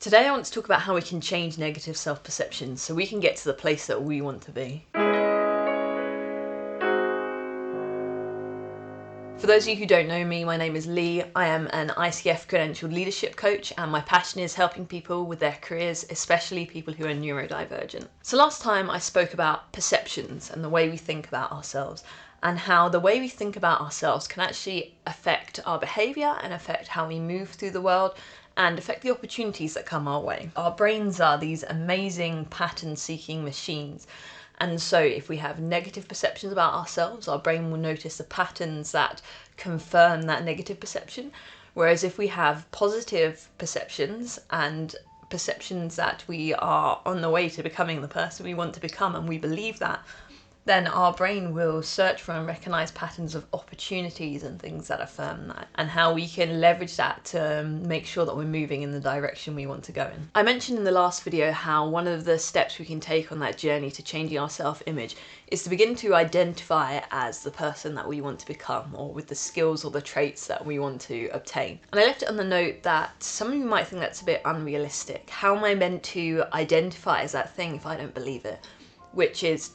Today I want to talk about how we can change negative self-perceptions so we can get to the place that we want to be. For those of you who don't know me, my name is Lee. I am an ICF credentialed leadership coach, and my passion is helping people with their careers, especially people who are neurodivergent. So last time I spoke about perceptions and the way we think about ourselves, and how the way we think about ourselves can actually affect our behaviour and affect how we move through the world and affect the opportunities that come our way. Our brains are these amazing pattern-seeking machines. And so if we have negative perceptions about ourselves, our brain will notice the patterns that confirm that negative perception. Whereas if we have positive perceptions and perceptions that we are on the way to becoming the person we want to become, and we believe that, then our brain will search for and recognise patterns of opportunities and things that affirm that, and how we can leverage that to make sure that we're moving in the direction we want to go in. I mentioned in the last video how one of the steps we can take on that journey to changing our self-image is to begin to identify as the person that we want to become, or with the skills or the traits that we want to obtain. And I left it on the note that some of you might think that's a bit unrealistic. How am I meant to identify as that thing if I don't believe it? Which is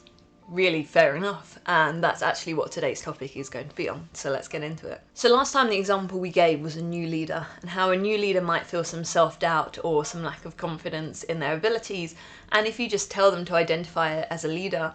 really fair enough, and that's actually what today's topic is going to be on, so let's get into it. So last time the example we gave was a new leader, and how a new leader might feel some self-doubt or some lack of confidence in their abilities, and if you just tell them to identify it as a leader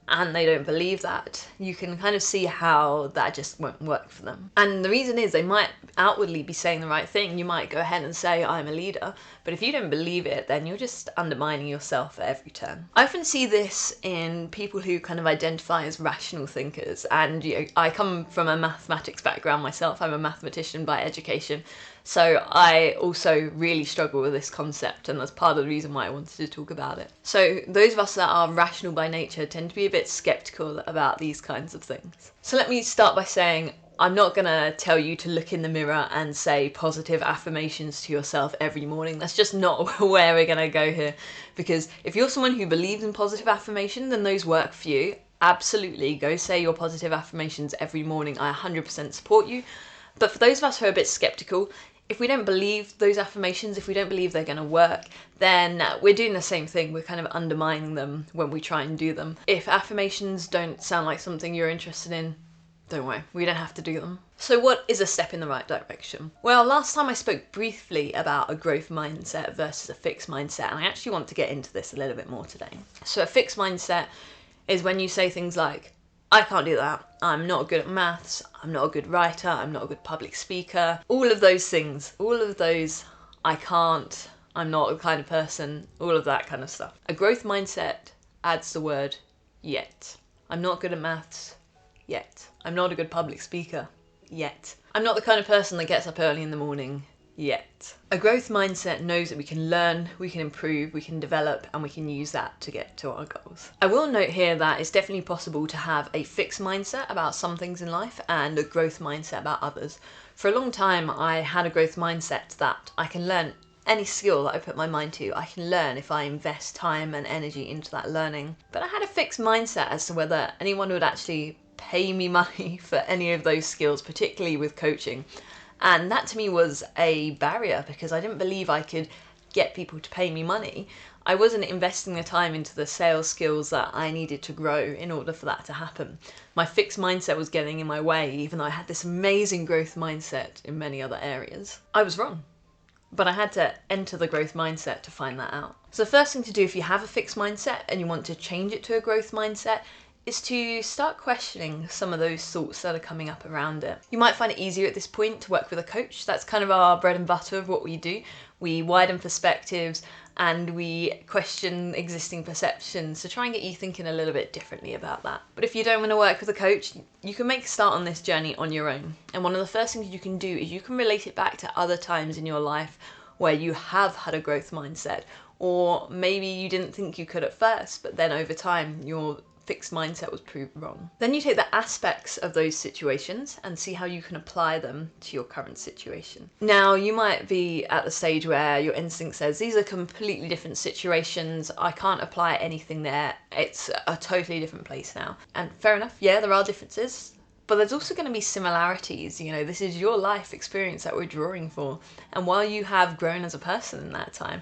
and they don't believe that, you can kind of see how that just won't work for them. And the reason is they might outwardly be saying the right thing. You might go ahead and say, I'm a leader, but if you don't believe it, then you're just undermining yourself at every turn. I often see this in people who kind of identify as rational thinkers, and I come from a mathematics background myself. I'm a mathematician by education, so I also really struggle with this concept, and that's part of the reason why I wanted to talk about it. So those of us that are rational by nature tend to be a bit skeptical about these kinds of things. So let me start by saying, I'm not gonna tell you to look in the mirror and say positive affirmations to yourself every morning. That's just not where we're gonna go here. Because if you're someone who believes in positive affirmation, then those work for you. Absolutely, go say your positive affirmations every morning. I 100% support you. But for those of us who are a bit skeptical, if we don't believe those affirmations, if we don't believe they're going to work, then we're doing the same thing. We're kind of undermining them when we try and do them. If affirmations don't sound like something you're interested in, don't worry, we don't have to do them. So what is a step in the right direction? Well, last time I spoke briefly about a growth mindset versus a fixed mindset, and I actually want to get into this a little bit more today. So a fixed mindset is when you say things like, I can't do that, I'm not good at maths, I'm not a good writer, I'm not a good public speaker, all of those things, all of those I can't, I'm not the kind of person, all of that kind of stuff. A growth mindset adds the word yet. I'm not good at maths, yet. I'm not a good public speaker, yet. I'm not the kind of person that gets up early in the morning, yet. A growth mindset knows that we can learn, we can improve, we can develop, and we can use that to get to our goals. I will note here that it's definitely possible to have a fixed mindset about some things in life and a growth mindset about others. For a long time, I had a growth mindset that I can learn any skill that I put my mind to. I can learn if I invest time and energy into that learning. But I had a fixed mindset as to whether anyone would actually pay me money for any of those skills, particularly with coaching. And that to me was a barrier because I didn't believe I could get people to pay me money. I wasn't investing the time into the sales skills that I needed to grow in order for that to happen. My fixed mindset was getting in my way, even though I had this amazing growth mindset in many other areas. I was wrong, but I had to enter the growth mindset to find that out. So the first thing to do if you have a fixed mindset and you want to change it to a growth mindset is to start questioning some of those thoughts that are coming up around it. You might find it easier at this point to work with a coach. That's kind of our bread and butter of what we do. We widen perspectives and we question existing perceptions to try and get you thinking a little bit differently about that. But if you don't want to work with a coach, you can make a start on this journey on your own. And one of the first things you can do is you can relate it back to other times in your life where you have had a growth mindset, or maybe you didn't think you could at first, but then over time your fixed mindset was proved wrong. Then you take the aspects of those situations and see how you can apply them to your current situation. Now, you might be at the stage where your instinct says, these are completely different situations, I can't apply anything there, it's a totally different place now. And fair enough, yeah, there are differences. But there's also going to be similarities. You know, this is your life experience that we're drawing for. And while you have grown as a person in that time,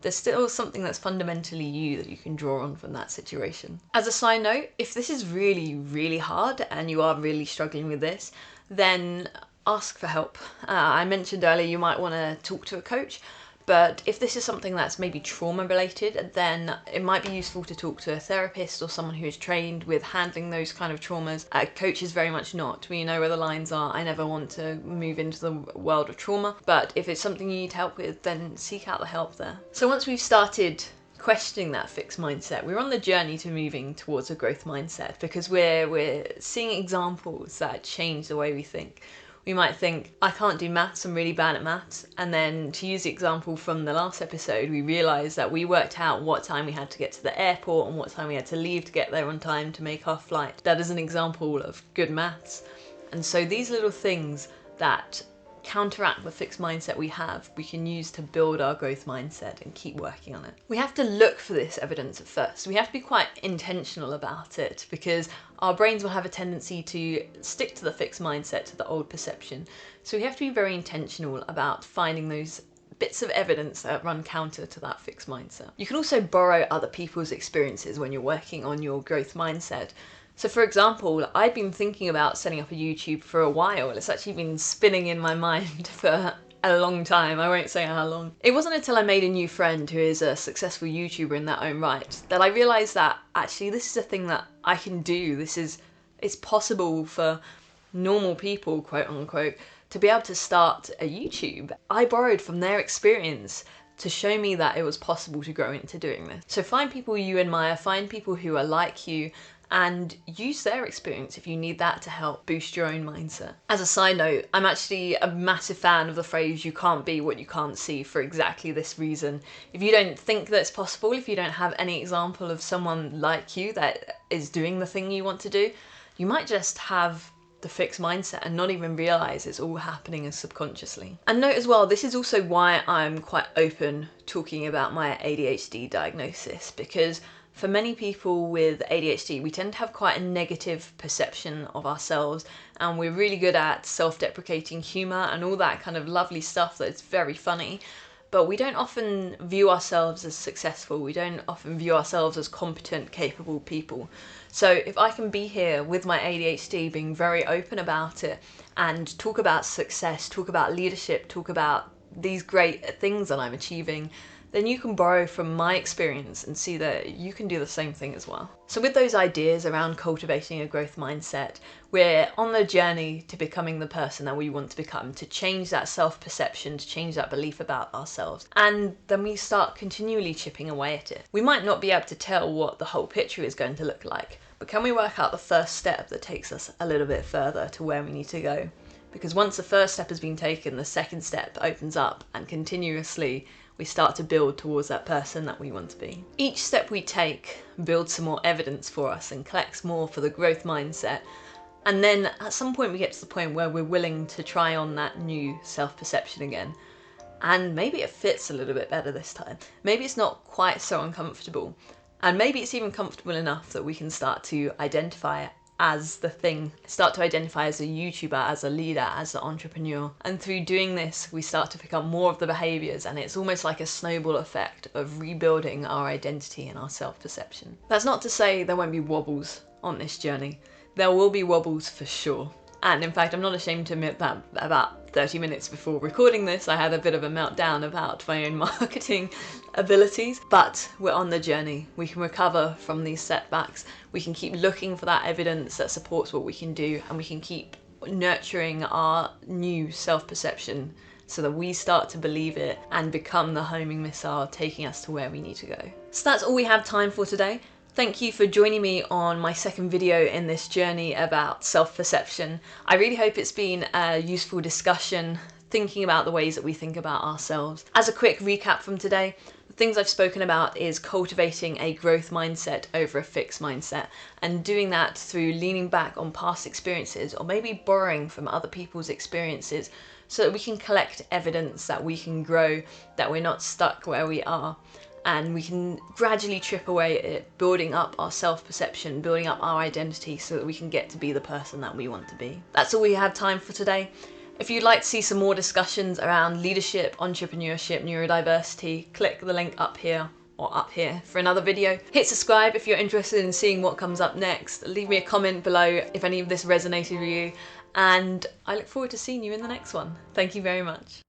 there's still something that's fundamentally you that you can draw on from that situation. As a side note, if this is really, really hard and you are really struggling with this, then ask for help. I mentioned earlier you might want to talk to a coach, but if this is something that's maybe trauma related, then it might be useful to talk to a therapist or someone who is trained with handling those kind of traumas. A coach is very much not. We know where the lines are. I never want to move into the world of trauma, but if it's something you need help with, then seek out the help there. So once we've started questioning that fixed mindset, we're on the journey to moving towards a growth mindset, because we're seeing examples that change the way we think. We might think, I can't do maths, I'm really bad at maths. And then, to use the example from the last episode, we realised that we worked out what time we had to get to the airport and what time we had to leave to get there on time to make our flight. That is an example of good maths. And so these little things that counteract the fixed mindset we have, we can use to build our growth mindset and keep working on it. We have to look for this evidence at first. We have to be quite intentional about it, because our brains will have a tendency to stick to the fixed mindset, to the old perception. So we have to be very intentional about finding those bits of evidence that run counter to that fixed mindset. You can also borrow other people's experiences when you're working on your growth mindset. So for example, I've been thinking about setting up a YouTube for a while. It's actually been spinning in my mind for a long time. I won't say how long. It wasn't until I made a new friend who is a successful YouTuber in their own right that I realised that actually this is a thing that I can do. It's possible for normal people, quote unquote, to be able to start a YouTube. I borrowed from their experience to show me that it was possible to grow into doing this. So find people you admire, find people who are like you, and use their experience if you need that to help boost your own mindset. As a side note, I'm actually a massive fan of the phrase, you can't be what you can't see, for exactly this reason. If you don't think that's possible, if you don't have any example of someone like you that is doing the thing you want to do, you might just have the fixed mindset and not even realise it's all happening as subconsciously. And note as well, this is also why I'm quite open talking about my ADHD diagnosis, because for many people with ADHD, we tend to have quite a negative perception of ourselves, and we're really good at self-deprecating humour and all that kind of lovely stuff that's very funny, but we don't often view ourselves as successful. We don't often view ourselves as competent, capable people. So if I can be here with my ADHD, being very open about it, and talk about success, talk about leadership, talk about these great things that I'm achieving, then you can borrow from my experience and see that you can do the same thing as well. So with those ideas around cultivating a growth mindset, we're on the journey to becoming the person that we want to become, to change that self-perception, to change that belief about ourselves. And then we start continually chipping away at it. We might not be able to tell what the whole picture is going to look like, but can we work out the first step that takes us a little bit further to where we need to go? Because once the first step has been taken, the second step opens up, and continuously we start to build towards that person that we want to be. Each step we take builds some more evidence for us and collects more for the growth mindset. And then at some point we get to the point where we're willing to try on that new self-perception again. And maybe it fits a little bit better this time. Maybe it's not quite so uncomfortable. And maybe it's even comfortable enough that we can start to identify as the thing, start to identify as a YouTuber, as a leader, as an entrepreneur. And through doing this, we start to pick up more of the behaviours, and it's almost like a snowball effect of rebuilding our identity and our self-perception. That's not to say there won't be wobbles on this journey. There will be wobbles for sure. And in fact, I'm not ashamed to admit that about 30 minutes before recording this, I had a bit of a meltdown about my own marketing abilities, but we're on the journey. We can recover from these setbacks. We can keep looking for that evidence that supports what we can do, and we can keep nurturing our new self-perception so that we start to believe it and become the homing missile taking us to where we need to go. So that's all we have time for today. Thank you for joining me on my second video in this journey about self-perception. I really hope it's been a useful discussion, thinking about the ways that we think about ourselves. As a quick recap from today, the things I've spoken about is cultivating a growth mindset over a fixed mindset, and doing that through leaning back on past experiences, or maybe borrowing from other people's experiences, so that we can collect evidence that we can grow, that we're not stuck where we are. and we can gradually chip away at it, building up our self-perception, building up our identity so that we can get to be the person that we want to be. That's all we have time for today. If you'd like to see some more discussions around leadership, entrepreneurship, neurodiversity, click the link up here or up here for another video. Hit subscribe if you're interested in seeing what comes up next. Leave me a comment below if any of this resonated with you, and I look forward to seeing you in the next one. Thank you very much.